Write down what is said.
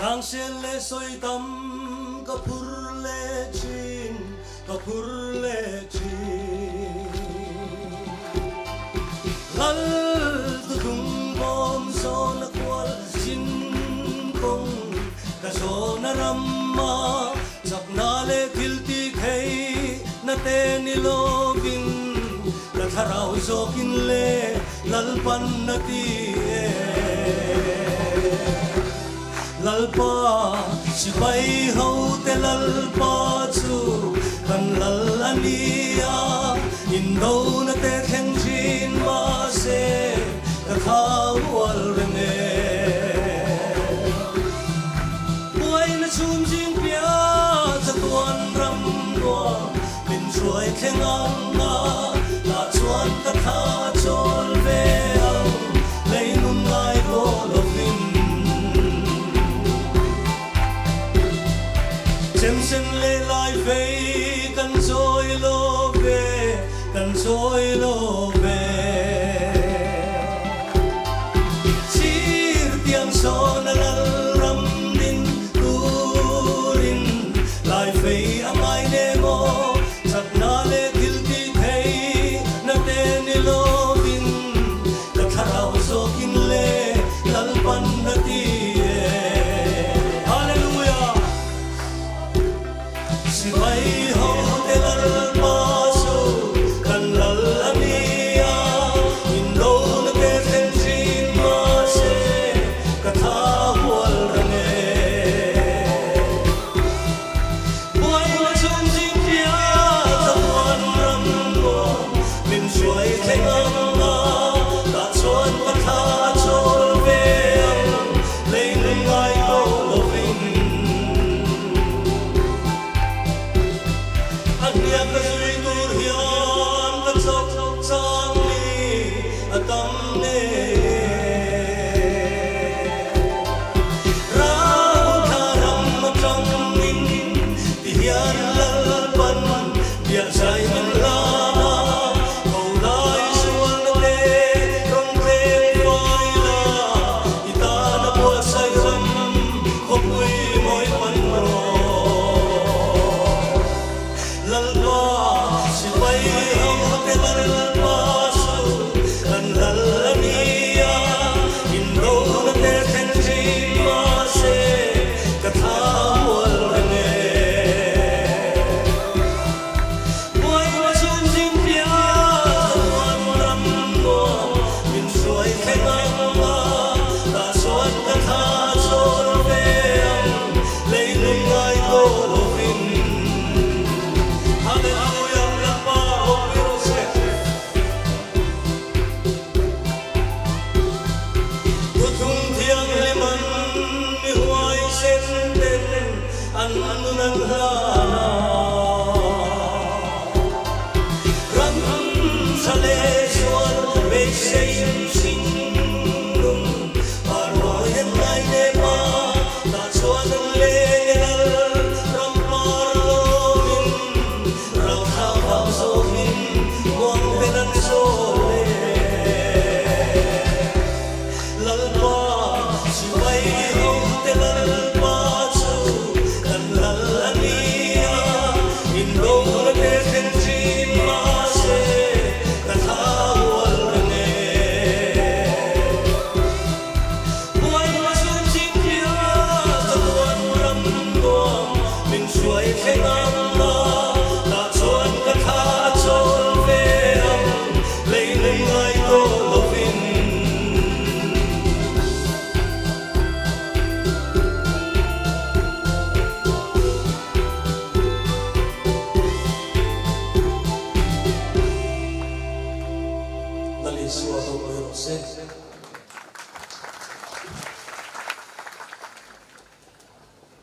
Rang sen le soi tam kapur le chin kapur le chin lal tu dung bom son kwal chin kong ka son ramma chak na le thil ti khei na te ni lovin ka tharau zokin le lal pan na ti lalpa sipai ho te lalpa chu kan lal ania in do na te theng chin ma se ka khau wal rene buai na chum jing pia za tuan ram no bin suai theng anga la chuan ka tha chol ve ang lei nun ngai ro lovin Sem sen le lai ve kan soi lo ve kan soi lo ve sir tiang son lal ram din turin lai ve amai ne mo sat na le dil ti thei na te ni lo bin ka tharau so kin le lal pan na ti Sipai ho te lalpa so kan lal ania in lo na te ten chin ma se ka tha wal rane buai ma chum jing pia ta wan ram lo min suai theng anga ta chuan ka tha chol ve lei lei ngai lo lovin Ania ka zui tur hian ka chok chang ni atam ne Rao tharam tang min ti hian lal pan bia sai min la ko lai suan te rong te vai la ita na po sai ram ko pui moi pan ro lalpa sipai ho te lalpa so kan lal ania in lo na te ten chin ma se ka tha wal rene buai ma chum jing pia wan ram no min suai theng anga ta suan ka tha chol ve lei lei ngai lo lovin Hallelujah, Lapa, oh, Pirose. Tutung tiang liman, mi huai sen den, an anunan lana. Ram sale suan, be sein sing lung, paroyen nai ne ma, ta suan le al ram parlomin. Lalpa sipai ho te lalpa so kan lal ania in lo na te ten chin ma se ka tha wal rene buai ma chum jing pia ta wan ram no min suai theng